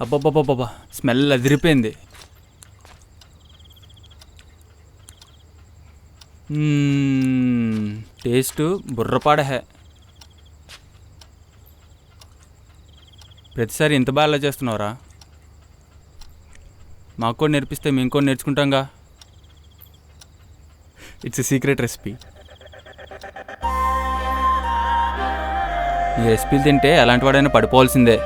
అబ్బబ్బబ్బబ్బా, స్మెల్ అదిరిపోయింది. టేస్ట్ బుర్రపాడ హే. ప్రతిసారి ఇంత బాగా ఎలా చేస్తున్నావురా? మాకు కూడా నేర్పిస్తే మేము కూడా నేర్చుకుంటాంగా. It's a secret recipe. ఈ రెసిపీలు తింటే ఎలాంటి వాడైనా పడిపోవాల్సిందే.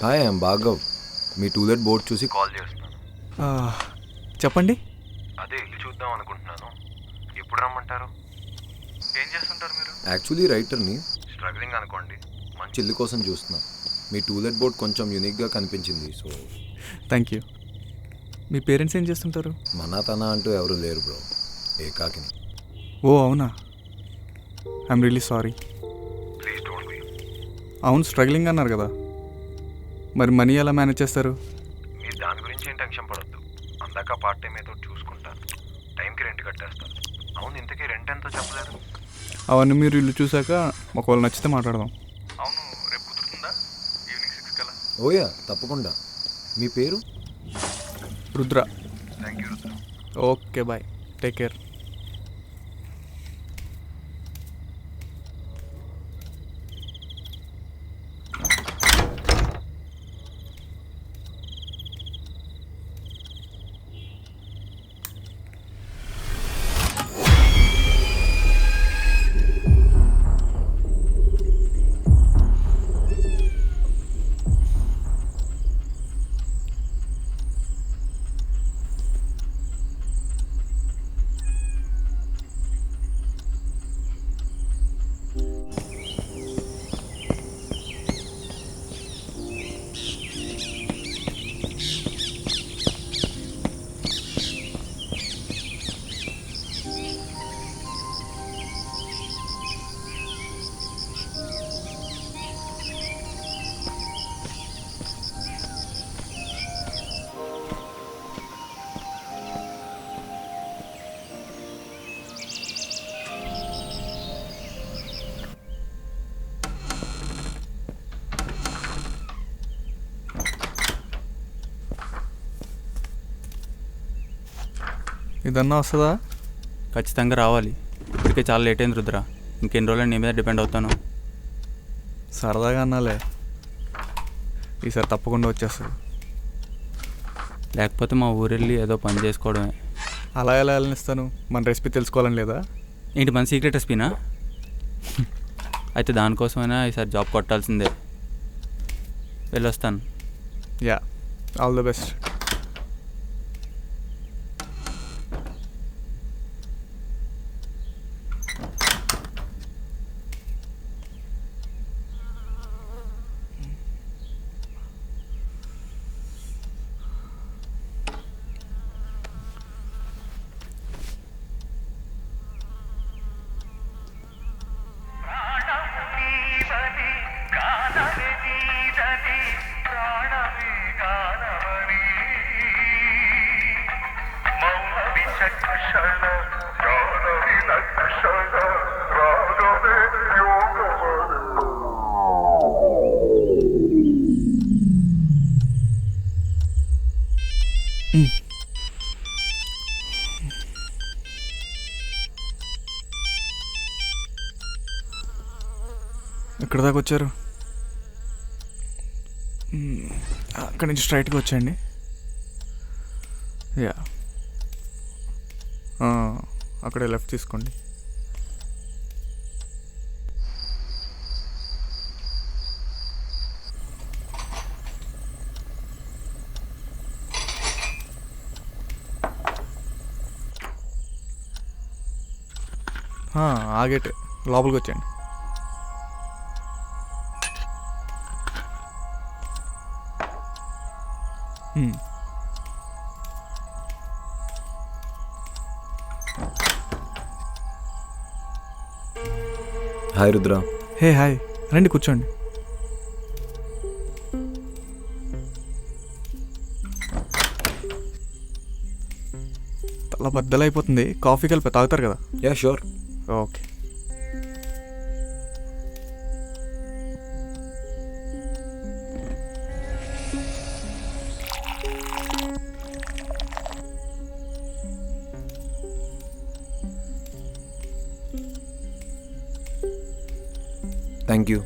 Hi, I'm Bhargav. మీ టూలెట్ బోర్డ్ చూసి కాల్ చేస్తున్నాను. చెప్పండి. అదే ఇల్లు చూద్దాం అనుకుంటున్నాను. ఎప్పుడు రమ్మంటారు? ఏం చేస్తుంటారు మీరు? యాక్చువల్లీ రైటర్ని. స్ట్రగ్లింగ్ అనుకోండి. మంచి ఇల్లు కోసం చూస్తున్నా. మీ టూలెట్ బోర్డ్ కొంచెం యూనిక్గా కనిపించింది. So thank you. Me parents ఏం చేస్తుంటారు? మన తన అంటూ ఎవరు లేరు బ్రో, ఏకాకిని. ఓ అవునా, I'm really sorry. Please don't be. అవును, స్ట్రగ్లింగ్ అన్నారు కదా, మరి మనీ ఎలా మేనేజ్ చేస్తారు? మీరు దాని గురించి ఏం టెన్షన్ పడొద్దు. అందాక పార్ట్ టైం ఏదో చూసుకుంటాను. టైంకి రెంట్ కట్టేస్తాను. అవును, ఇంతకీ రెంట్ ఎంతో చెప్పలేదు. అవన్నీ మీరు ఇల్లు చూసాక ఒకవేళ నచ్చితే మాట్లాడదాం. అవును, రేపు కుదురుతుందా? ఈవినింగ్ 6 కల్లా. ఓయా, తప్పకుండా. మీ పేరు? Rudra. Thank you Rudra. Okay, bye, take care. ఇదన్నా వస్తుందా? ఖచ్చితంగా రావాలి. ఇప్పటికే చాలా లేట్ అయింది రుద్ర. ఇంకెన్ని రోజులు నీ మీద డిపెండ్ అవుతాను. సరదాగా అన్నాలే, ఈసారి తప్పకుండా వచ్చేస్తుంది. లేకపోతే మా ఊరెళ్ళి ఏదో పని చేసుకోవడమే. అలా ఎలా వెళ్ళనిస్తాను? మన రెసిపీ తెలుసుకోవాలని లేదా? ఏంటి మన సీక్రెట్ రెసిపీనా? అయితే దానికోసమైనా ఈసారి జాబ్ కొట్టాల్సిందే. వెళ్ళొస్తాను. Yeah, all the best. ఎక్కడి దాకా వచ్చారు? అక్కడి నుంచి స్ట్రైట్గా వచ్చేయండి. యా, అక్కడే లెఫ్ట్ తీసుకోండి. ఆగేటే లోపలికి వచ్చేయండి. హాయ్ రుద్ర. హే హాయ్, రండి కూర్చోండి. తల బద్దలైపోతుంది, కాఫీ కలిపి తాగుతారు కదా? Yeah sure. Okay. Thank you.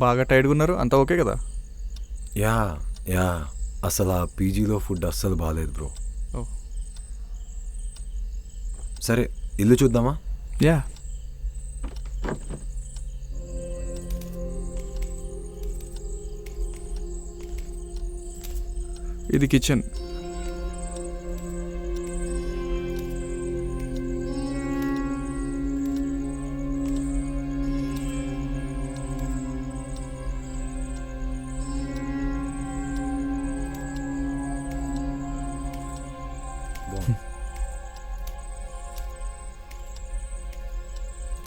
బాగా టైర్డ్గా ఉన్నారు, అంతా ఓకే కదా? యా యా, అసలు ఆ పీజీలో ఫుడ్ అస్సలు బాగాలేదు బ్రో. ఓ, సరే ఇల్లు చూద్దామా? యా. ఇది కిచెన్.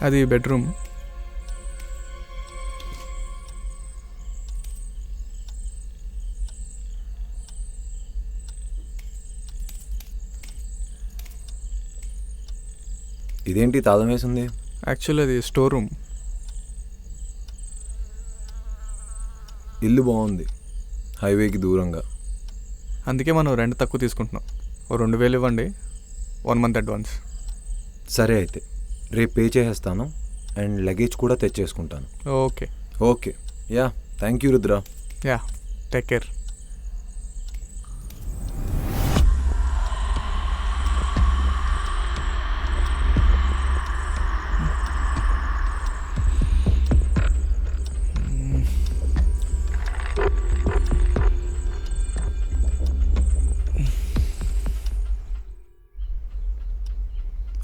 అది బెడ్రూమ్. ఇదేంటి తాళం వేసింది? యాక్చువల్లీ అది స్టోర్ రూమ్. ఇల్లు బాగుంది, హైవేకి దూరంగా. అందుకే మనం రెంట్ తక్కువ తీసుకుంటున్నాం. ఓ 2000 ఇవ్వండి, 1 మంత్ అడ్వాన్స్. సరే అయితే రేపు పే చేసేస్తాను అండ్ లగేజ్ కూడా తెచ్చేసుకుంటాను. Okay. Okay. Yeah, thank you Rudra. Yeah, take care.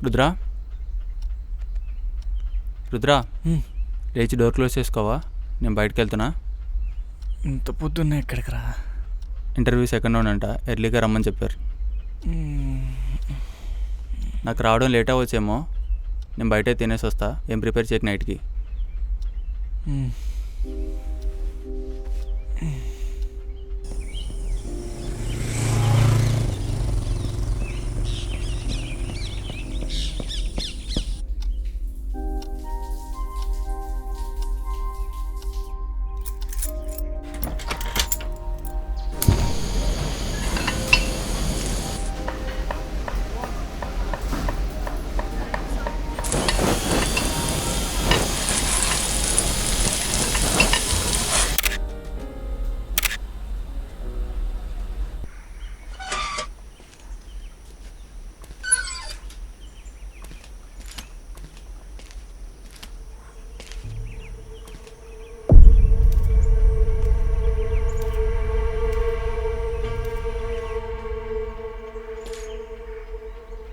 Rudra, Rudra, లేచి డోర్ క్లోజ్ చేసుకోవా? నేను బయటకు వెళ్తున్నా. ఇంత పొద్దున్నే ఎక్కడికి రా? ఇంటర్వ్యూ సెకండ్ రౌండ్ అంట, ఎర్లీగా రమ్మని చెప్పారు. నాకు రావడం లేట్ అవ్వచ్చేమో, నేను బయటే తినేసి వస్తా. ఏం ప్రిపేర్ చేయకు నైట్కి.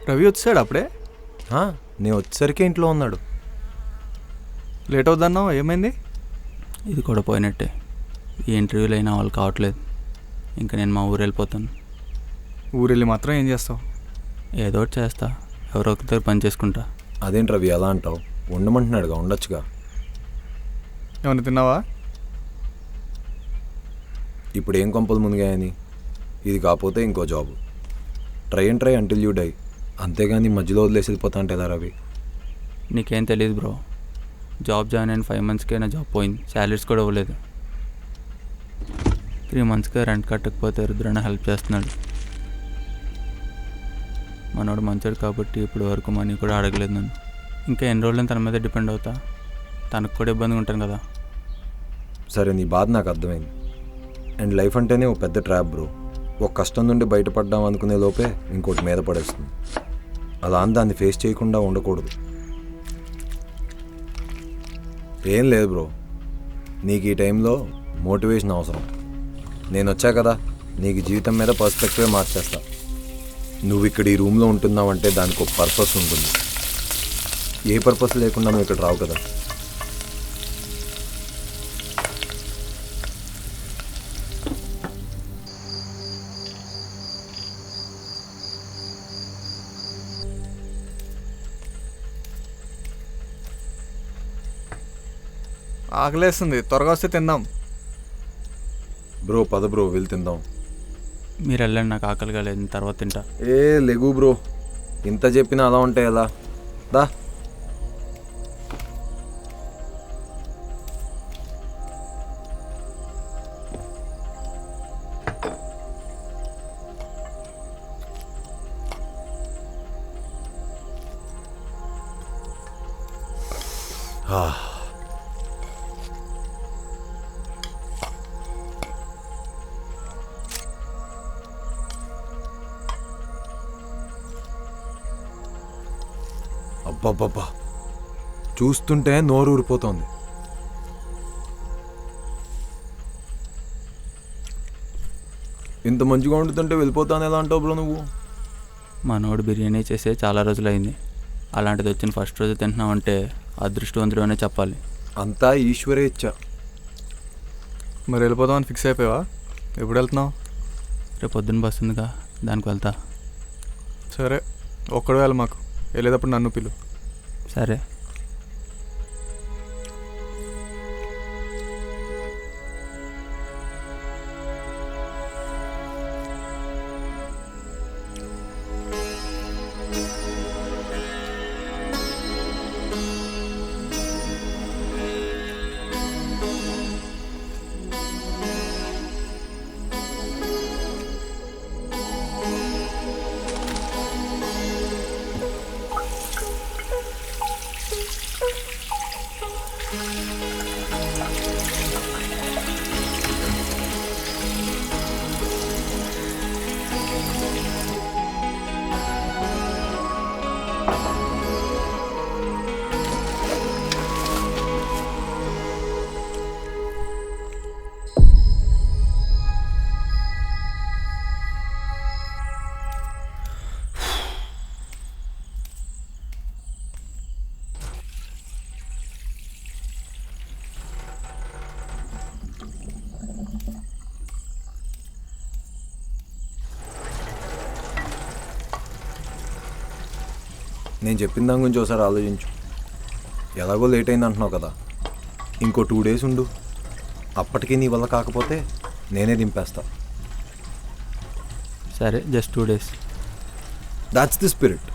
రవి వచ్చాడు అప్పుడే. నేను వచ్చేసరికి ఇంట్లో ఉన్నాడు. లేట్ అవుద్దన్నావు, ఏమైంది? ఇది కూడా పోయినట్టే. ఈ ఇంటర్వ్యూలు అయినా వాళ్ళు కావట్లేదు. ఇంకా నేను మా ఊరు వెళ్ళిపోతాను. ఊరెళ్ళి మాత్రం ఏం చేస్తావు? ఏదో ఒకటి చేస్తా, ఎవరో ఒకరి దగ్గర పని చేసుకుంటా. అదేంటి రవి అలా అంటావు? ఉండమంటున్నాడుగా, ఉండొచ్చుగా. ఏమైనా తిన్నావా? ఇప్పుడు ఏం కొంపలు మునిగాయని? ఇది కాకపోతే ఇంకో job. Try until you die. అంతేగాని మధ్యలో వదిలేసి వెళ్ళిపోతా అంటే ఎలా రవి? నీకేం తెలియదు బ్రో. జాబ్ జాయిన్ అయిన 5 monthsకే నా జాబ్ పోయింది. శాలరీస్ కూడా ఇవ్వలేదు. 3 monthsకే రెంట్ కట్టకపోతే రుద్రన్న హెల్ప్ చేస్తున్నాడు. మనోడు మంచోడు కాబట్టి ఇప్పుడు వరకు మనీ కూడా అడగలేదు నన్ను. ఇంకా ఎన్ని రోజులు తన మీద డిపెండ్ అవుతా? తనకు కూడా ఇబ్బందిగా ఉంటాను కదా. సరే, నీ బాధ నాకు అర్థమైంది. అండ్ లైఫ్ అంటేనే ఒక పెద్ద ట్రాప్ బ్రో. ఒక కష్టం నుండి బయటపడ్డాం అనుకునే లోపే ఇంకోటి మీద పడేస్తుంది. అలా అని దాన్ని ఫేస్ చేయకుండా ఉండకూడదు. ఏం లేదు బ్రో, నీకు ఈ టైంలో మోటివేషన్ అవసరం. నేను వచ్చా కదా, నీకు జీవితం మీద పర్స్పెక్టివే మార్చేస్తా. నువ్వు ఇక్కడ ఈ రూమ్లో ఉంటున్నావంటే దానికి ఒక పర్పస్ ఉంటుంది. ఏ పర్పస్ లేకుండా నువ్వు ఇక్కడ రావు కదా. ఆకలేస్తుంది, త్వరగా వస్తే తిందాం. బ్రో పద బ్రో, వెళ్ళి తిందాం. మీరు వెళ్ళండి, నాకు ఆకలిగా లేదు, తర్వాత తింటా. లెగు బ్రో, ఇంత చెప్పినా అలా ఉంటాయి ఎలా? దా. అబ్బబ్బబ్బా, చూస్తుంటే నోరు ఊరిపోతోంది. ఇంత మంచిగా వండుతుంటే వెళ్ళిపోతాను ఎలా అంటావు బ్రో నువ్వు? మనోడు బిర్యానీ చేసే చాలా రోజులైంది. అలాంటిది వచ్చిన ఫస్ట్ రోజు తింటున్నామంటే అదృష్టవంతుడు అనే చెప్పాలి. అంతా ఈశ్వరే ఇచ్చా. మరి వెళ్ళిపోదామని ఫిక్స్ అయిపోయావా? ఎప్పుడు వెళ్తున్నావు? రేపు పొద్దున్న బస్సు ఉందిగా, దానికి వెళ్తా. సరే, ఒక్కడు వెళ్ళి మాకు వెళ్ళేటప్పుడు నన్ను పిలు. సరే. నేను చెప్పిన దాని గురించి ఒకసారి ఆలోచించు. ఎలాగో లేట్ అయింది అంటున్నావు కదా, ఇంకో 2 days ఉండు. అప్పటికి నీ వల్ల కాకపోతే నేనే దింపేస్తా. సరే, just 2 days. That's the spirit.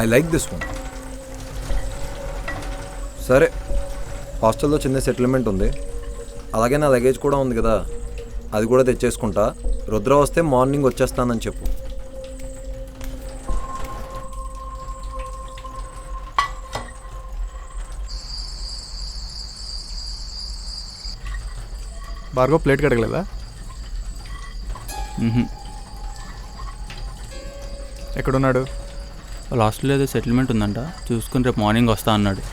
I like this one. సరే, హాస్టల్లో చిన్న సెటిల్మెంట్ ఉంది, అలాగే నా లగేజ్ కూడా ఉంది కదా, అది కూడా తెచ్చేసుకుంటా. రుద్ర వస్తే మార్నింగ్ వచ్చేస్తానని చెప్పు. భార్గవ్ ప్లేట్ కడగలేదా? ఎక్కడున్నాడు? వాళ్ళ హాస్టల్లో ఏదో సెటిల్మెంట్ ఉందంట, చూసుకుని రేపు మార్నింగ్ వస్తా అన్నాడు.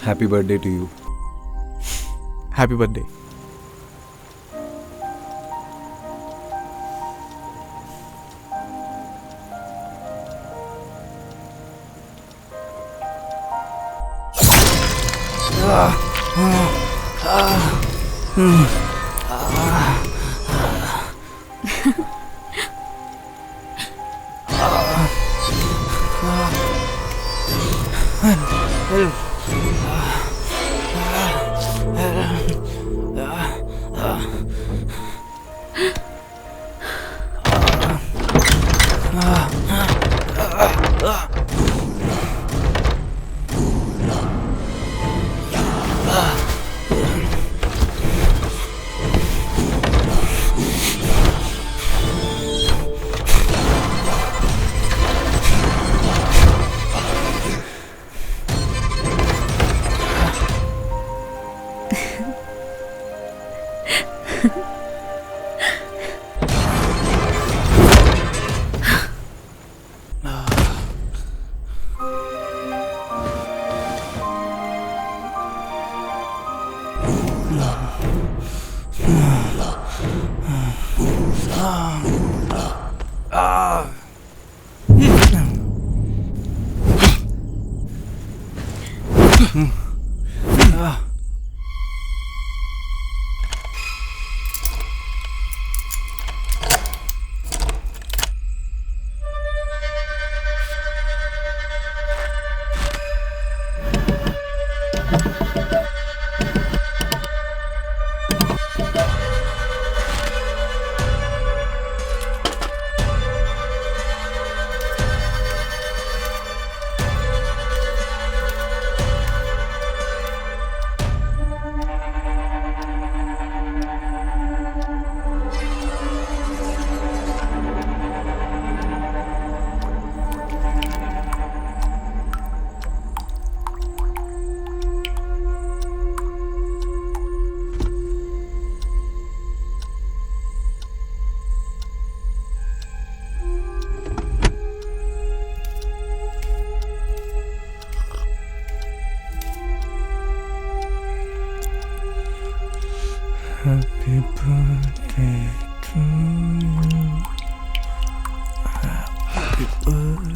Happy birthday to you. Happy birthday. Happy birthday to you. Happy birthday.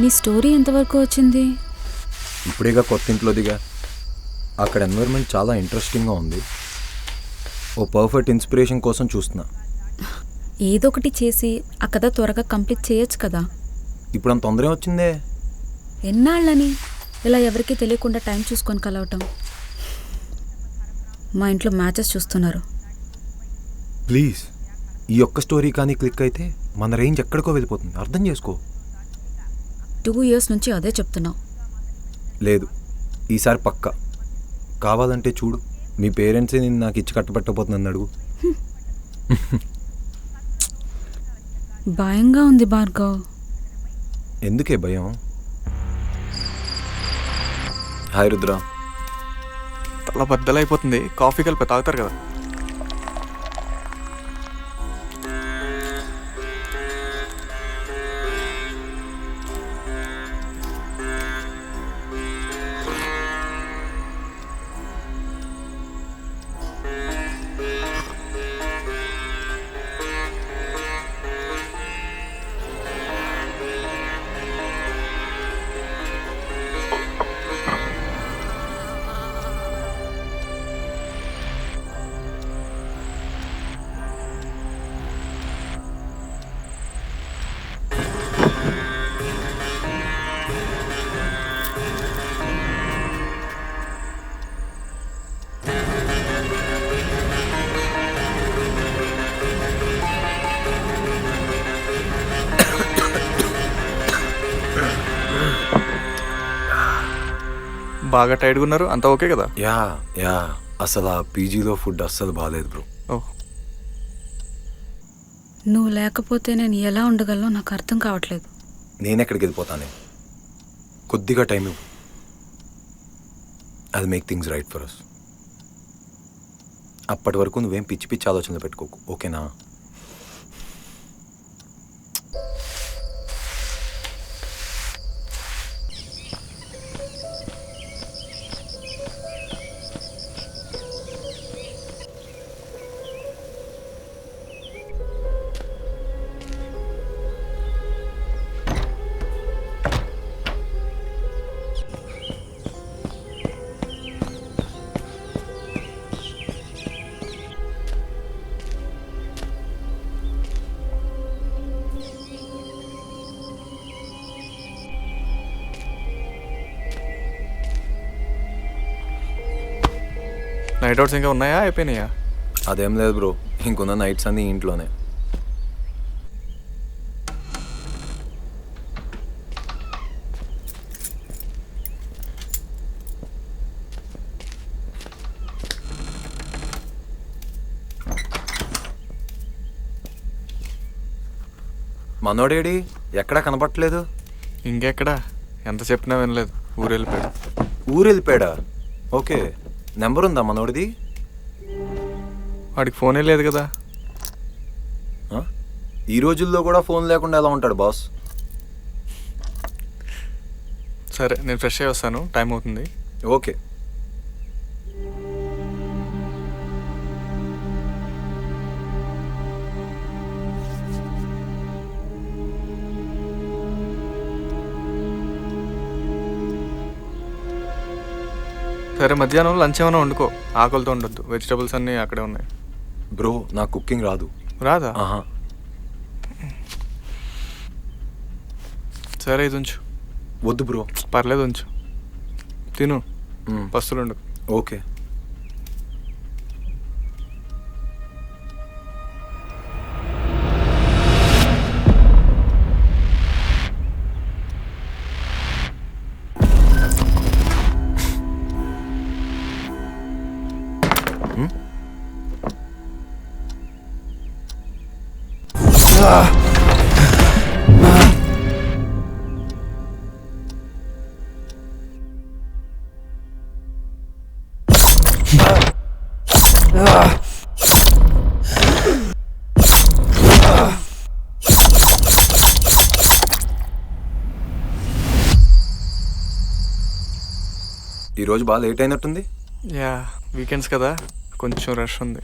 నీ స్టోరీ ఎంతవరకు వచ్చింది? ఇప్పుడేగా కొత్త ఇంట్లో దిగా. అక్కడ ఎన్వైర్న్మెంట్ చాలా ఇంట్రెస్టింగ్గా ఉంది. ఓ పర్ఫెక్ట్ ఇన్స్పిరేషన్ కోసం చూస్తున్నా. ఏదో ఒకటి చేసి ఆ కథ త్వరగా కంప్లీట్ చేయొచ్చు కదా. ఇప్పుడు అంత తొందర వచ్చిందే. ఎన్నాళ్ళని ఇలా ఎవరికీ తెలియకుండా టైం చూసుకొని కలవటం. మా ఇంట్లో మ్యాచెస్ చూస్తున్నారు. ప్లీజ్, ఈ ఒక్క స్టోరీ కానీ క్లిక్ అయితే మన రేంజ్ ఎక్కడికో వెళ్ళిపోతుంది. అర్థం చేసుకో. 2 years నుంచి అదే చెప్తున్నావు. లేదు, ఈసారి పక్కా. కావాలంటే చూడు, మీ పేరెంట్సే నేను నాకు ఇచ్చి కట్టబెట్టబోతుందని అడుగు. భయంగా ఉంది భార్గవ్. ఎందుకే భయం? హాయ్ రుద్ర. తల బద్దలైపోతుంది. కాఫీ కలిపి తాగుతారు కదా. బాగా టైర్డ్గా ఉన్నారు. అంతా ఓకే కదా? యా అసలు ఆ పీజీలో ఫుడ్ అస్సలు బాగాలేదు బ్రో. ఓహ్, నువ్వు లేకపోతే నేను ఎలా ఉండగలను నాకు అర్థం కావట్లేదు. నేనెక్కడికి వెళ్ళిపోతానే. కొద్దిగా టైం ఇవ్వు. అది make things right for us. అప్పటి వరకు నువ్వేం పిచ్చి పిచ్చి ఆలోచనలు పెట్టుకోకు, ఓకేనా? నైట్ అవుట్స్ ఇంకా ఉన్నాయా, అయిపోయినాయా? అదేం లేదు బ్రో, ఇంకున్న నైట్స్ అన్నీ ఇంట్లోనే. మనోడేడి ఎక్కడా కనపట్లేదు? ఇంకెక్కడా, ఎంత చెప్పినా వినలేదు. ఊరు వెళ్ళిపోయాడు. ఊరు వెళ్ళిపోయాడా? ఓకే, నెంబర్ ఉందా మనోడిది? వాడికి ఫోనే లేదు కదా. ఈ రోజుల్లో కూడా ఫోన్ లేకుండా ఎలా ఉంటాడు బాస్? సరే, నేను ఫ్రెష్ అయ్యి వస్తాను, టైం అవుతుంది. ఓకే. సరే, మధ్యాహ్నం లంచ్ ఏమైనా వండుకో. ఆకలితో ఉండొద్దు. వెజిటబుల్స్ అన్నీ అక్కడే ఉన్నాయి. బ్రో, నాకు కుకింగ్ రాదు. రాదా? ఆహా. సరే, ఇది ఉంచు. వద్దు బ్రో. పర్లేదు, ఉంచు. తిను, పస్తులుండు. ఓకే. ఈరోజు బాగా లేట్ అయినట్టుంది. యా, వీకెండ్స్ కదా, కొంచెం రష్ ఉంది.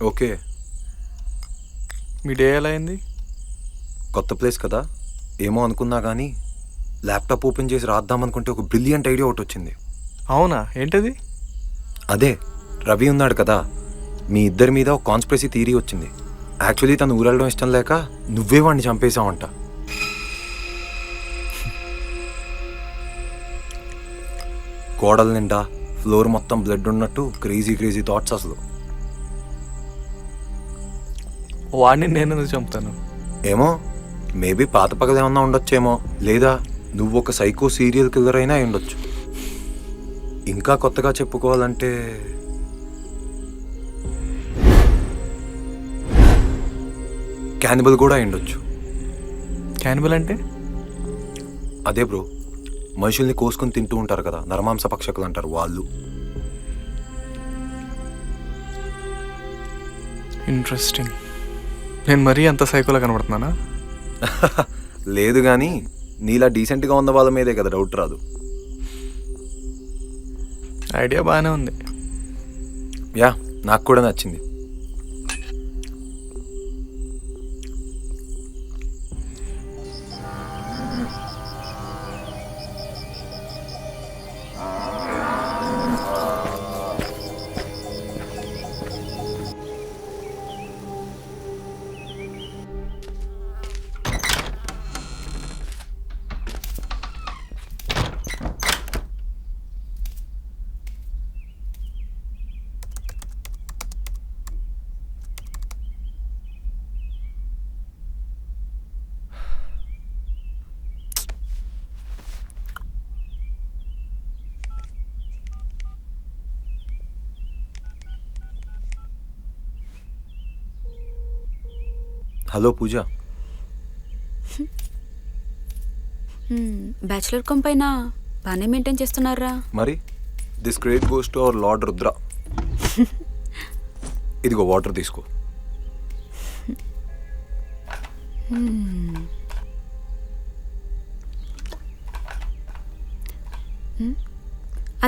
ఓకే. మీ డే ఎలా అయింది? కొత్త ప్లేస్ కదా, ఏమో అనుకున్నా కానీ ల్యాప్టాప్ ఓపెన్ చేసి రాద్దామనుకుంటే ఒక బ్రిలియంట్ ఐడియా ఒకటి వచ్చింది. అవునా, ఏంటది? అదే రవి ఉన్నాడు కదా, మీ ఇద్దరి మీద ఒక కాన్స్పిరసీ థియరీ వచ్చింది. యాక్చువల్లీ తను ఊరెళ్ళడం ఇష్టం లేక నువ్వే వాడిని చంపేశావంట. గోడల నిండా ఫ్లోర్ మొత్తం బ్లడ్ ఉన్నట్టు క్రేజీ క్రేజీ థాట్స్ అసలు. వాడిని నేను ఎందుకు చంపుతాను? ఏమో, మేబీ పాత పగలు ఏమన్నా ఉండొచ్చేమో, లేదా నువ్వు ఒక సైకో సీరియల్ కిల్లర్ అయినా అయి ఉండొచ్చు. ఇంకా కొత్తగా చెప్పుకోవాలంటే క్యానిబల్ కూడా అయి ఉండొచ్చు. క్యానిబల్ అంటే? అదే బ్రో, మనుషుల్ని కోసుకొని తింటూ ఉంటారు కదా, నరమాంస పక్షకులు అంటారు వాళ్ళు. ఇంట్రెస్టింగ్. నేను మరీ అంత సైకోలా కనబడుతున్నానా? లేదు కానీ నీలా డీసెంట్గా ఉన్న వాళ్ళ మీదే కదా డౌట్ రాదు. ఐడియా బాగానే ఉంది. యా, నాకు కూడా నచ్చింది. హలో పూజ. బ్యాచులర్ కొంపైన బాగానే మెయింటైన్ చేస్తున్నారా? మరి this great goes to our Lord Rudra. ఇదిగో వాటర్ తీసుకో.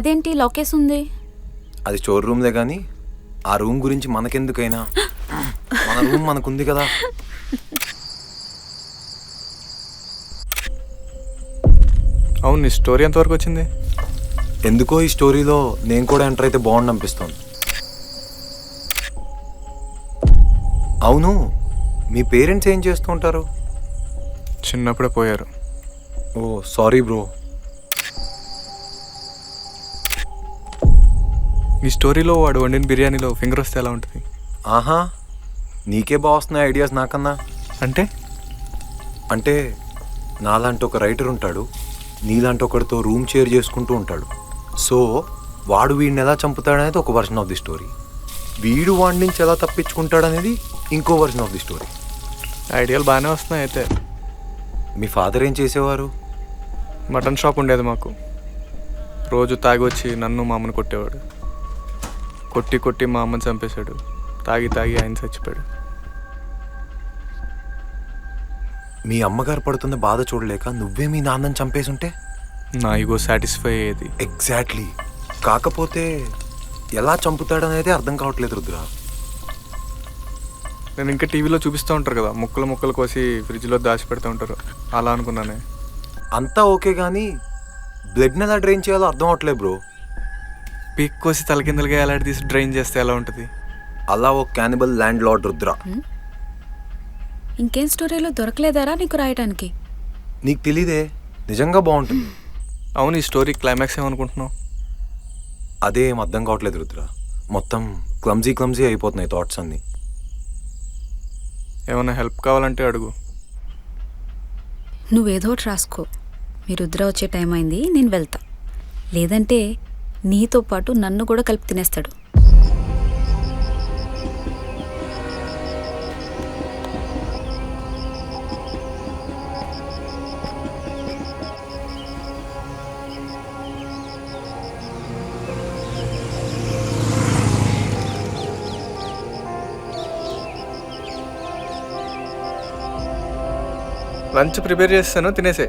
అదేంటి లాకేస్ ఉంది? అది స్టోర్ రూమ్లే కానీ ఆ రూమ్ గురించి మనకెందుకైనా, మన రూమ్ మనకుంది కదా. అవును, నీ స్టోరీ ఎంతవరకు వచ్చింది? ఎందుకో ఈ స్టోరీలో నేను కూడా ఎంటర్ అయితే బాగుండు అనిపిస్తోంది. అవును, మీ పేరెంట్స్ ఏం చేస్తూ ఉంటారు? చిన్నప్పుడే పోయారు. ఓ సారీ బ్రో. నీ స్టోరీలో వాడు వండిన బిర్యానీలో ఫింగర్ వస్తే ఎలా ఉంటుంది? ఆహా, నీకే బాగా వస్తున్నాయి ఐడియాస్ నాకన్నా. అంటే అంటే నాలాంటి ఒక రైటర్ ఉంటాడు, నీలాంటి ఒకరితో రూమ్ షేర్ చేసుకుంటూ ఉంటాడు. సో వాడు వీడిని ఎలా చంపుతాడనేది ఒక వర్షన్ ఆఫ్ ది స్టోరీ, వీడు వాడి నుంచి ఎలా తప్పించుకుంటాడనేది ఇంకో వర్షన్ ఆఫ్ ది స్టోరీ. ఐడియాలు బాగానే వస్తున్నాయి. అయితే మీ ఫాదర్ ఏం చేసేవారు? మటన్ షాప్ ఉండేది మాకు. రోజు తాగి వచ్చి నన్ను మా అమ్మని కొట్టేవాడు. కొట్టి కొట్టి మా అమ్మని చంపేశాడు. తాగి తాగి ఆయన చచ్చిపోయాడు. మీ అమ్మగారు పడుతున్న బాధ చూడలేక నువ్వే మీ నాన్నని చంపేసుంటే నా ఈగో సాటిస్ఫై అయ్యేది. ఎగ్జాక్ట్లీ. కాకపోతే ఎలా చంపుతాడనేది అర్థం కావట్లేదు రుద్ర. నేను ఇంకా టీవీలో చూపిస్తూ ఉంటారు కదా, ముక్కలు ముక్కలు కోసి ఫ్రిడ్జ్లో దాచి పెడుతూ ఉంటారు, అలా అనుకున్నానే. అంతా ఓకే కానీ బ్లడ్ని ఎలా డ్రైన్ చేయాలో అర్థం అవట్లేదు బ్రో. పీక్ కోసి తలకిందలుగా ఎలాంటి తీసి డ్రైన్ చేస్తే ఎలా ఉంటుంది? అలా ఒక క్యానిబల్ ల్యాండ్ లార్డ్ రుద్ర. ఇంకేం స్టోరీలో దొరకలేదారా నీకు రాయటానికి? నీకు తెలీదే, నిజంగా బాగుంటుంది. అవును, ఈ స్టోరీ క్లైమాక్స్ ఏమనుకుంటున్నావు? అదే ఏం అర్థం కావట్లేదు రుద్ర. మొత్తం క్లమ్జీ అయిపోతున్నాయి థాట్స్ అన్నీ. ఏమైనా హెల్ప్ కావాలంటే అడుగు. నువ్వేదో ఒకటి రాసుకో. మీ రుద్ర వచ్చే టైం అయింది, నేను వెళ్తా. లేదంటే నీతో పాటు నన్ను కూడా కలిపి తినేస్తాడు. లంచ్ ప్రిపేర్ చేస్తాను, తినేసే.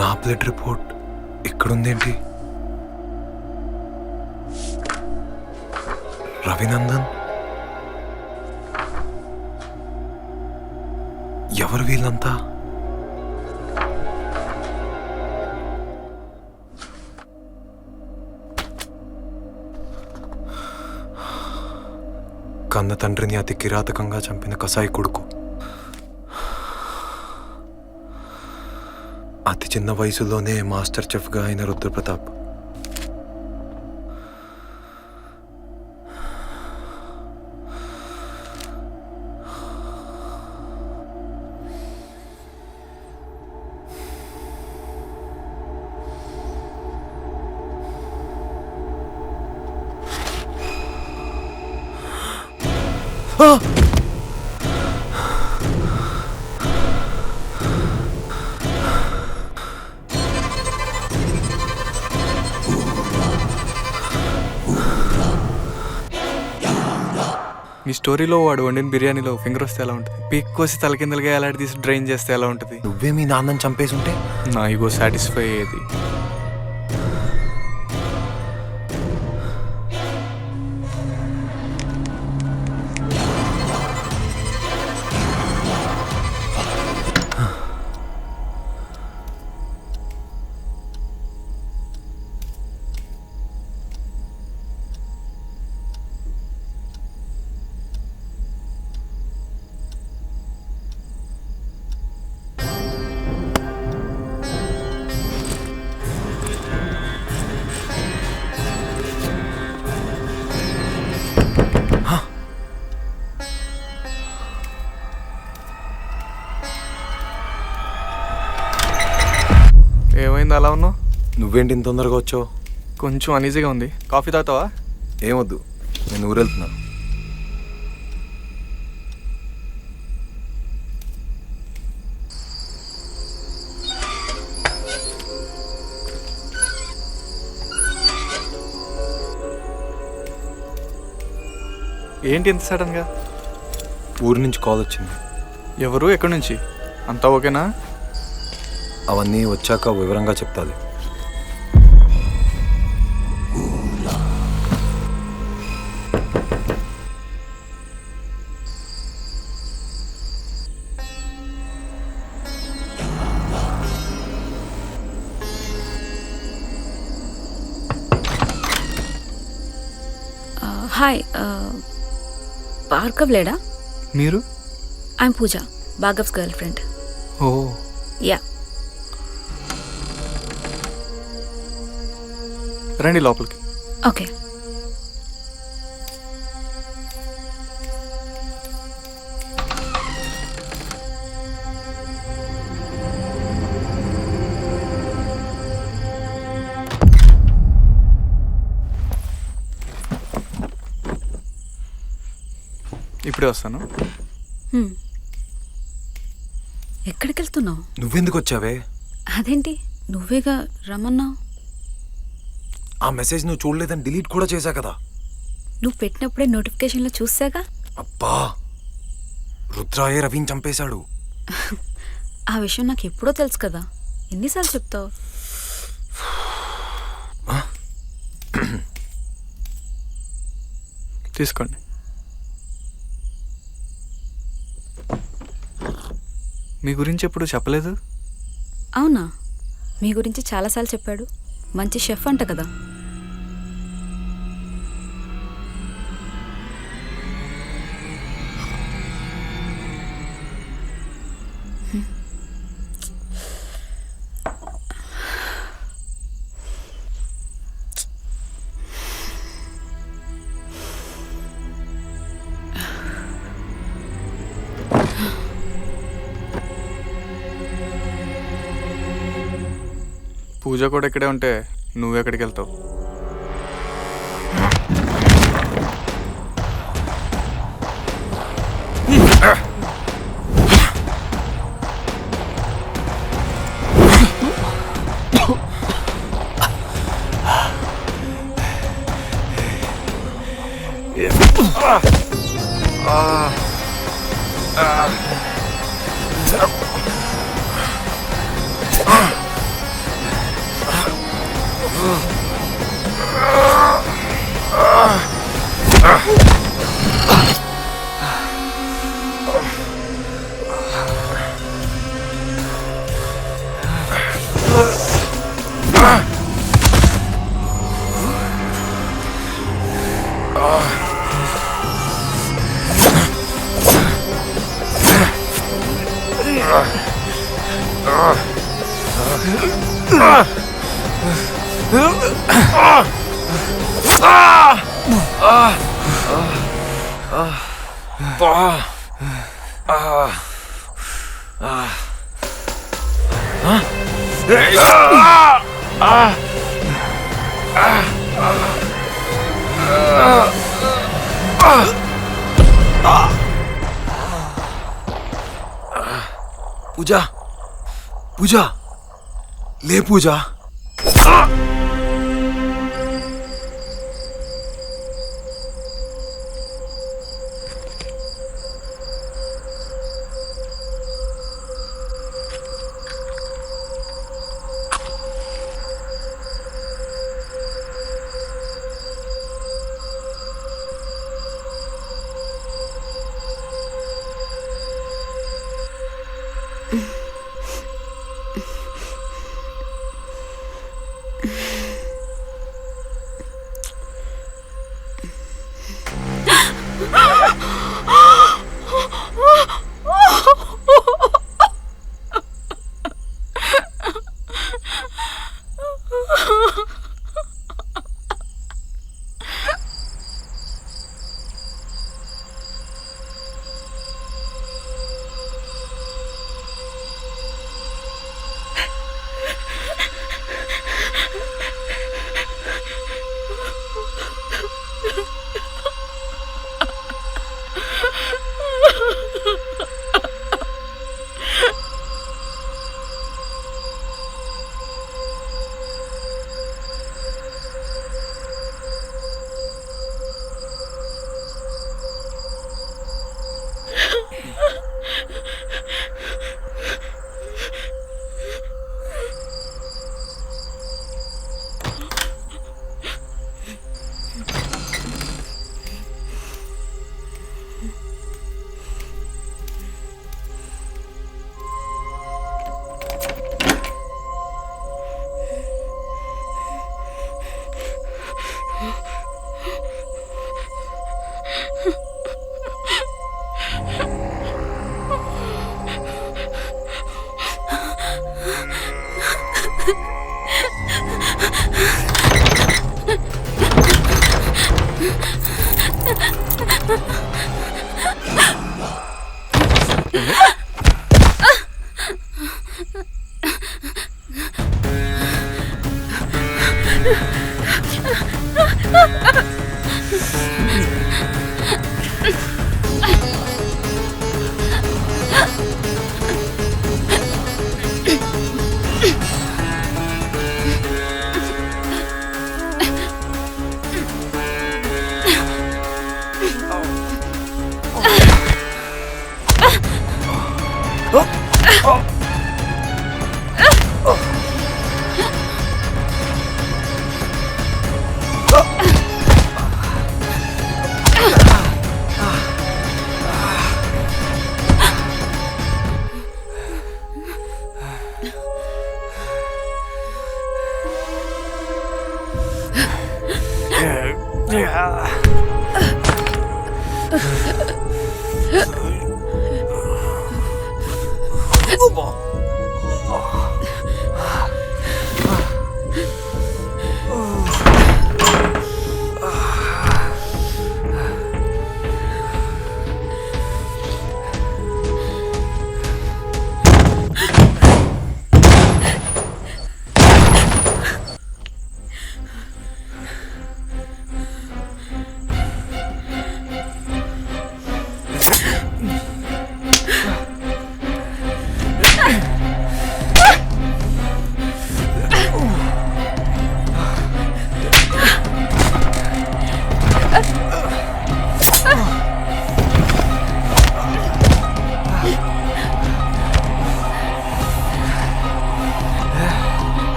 నా బ్లడ్ రిపోర్ట్ ఇక్కడుందేంటి? రవినందన్, ఎవరు వీళ్ళంతా? కన్న తండ్రిని అతి కిరాతకంగా చంపిన కసాయి కొడుకు, అతి చిన్న వయసులోనే మాస్టర్ చెఫ్గా అయిన రుద్రప్రతాప్, మీ స్టోరీలో వాడు వండిన బిర్యానీలో ఫింగర్ వస్తే ఎలా ఉంటుంది? పీక్ కోసి తలకిందలుగా ఎలాంటి తీసి డ్రైన్ చేస్తే ఎలా ఉంటుంది? నువ్వే మీ నాన్నని చంపేసి ఉంటే నా ఈగో సాటిస్ఫై అయ్యేది. ఏమైంది అలా ఉన్నావు? నువ్వేంటి ఇంత తొందరగా వచ్చావు? కొంచెం అనీజీగా ఉంది. కాఫీ తాగుతావా? ఏమొద్దు, నేను ఊరెళ్తున్నా. ఏంటి ఇంత సడన్గా? ఊరి నుంచి కాల్ వచ్చింది. ఎవరు? ఎక్కడి నుంచి? అంతా ఓకేనా? అవన్నీ వచ్చాక వివరంగా చెప్తాది. హాయ్, భార్గవ్ లేడా? మీరు? I'm Pooja, Bhargav's girl friend. Oh yeah, రండి లోపలికి. ఓకే. ఇప్పుడే వస్తాను. ఎక్కడికి వెళ్తున్నావు? నువ్వెందుకు వచ్చావే? అదేంటి, నువ్వేగా రమ్మన్నావు. ఆ మెసేజ్ నువ్వు చూడలేదని డిలీట్ కూడా చేశా కదా. నువ్వు పెట్టినప్పుడే నోటిఫికేషన్లో చూసాగా. అబ్బా, రుద్రాయే రవిని చంపేశాడు. ఆ విషయం నాకు ఎప్పుడో తెలుసు కదా, ఎన్నిసార్లు చెప్తావు? తీసుకోండి. మీ గురించి ఎప్పుడు చెప్పలేదు? అవునా, మీ గురించి చాలాసార్లు చెప్పాడు. మంచి షెఫ్ అంట కదా. పూజ కూడా ఇక్కడే ఉంటే నువ్వెక్కడికి వెళ్తావు? పూజ, పూజ, లే పూజ.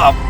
Up.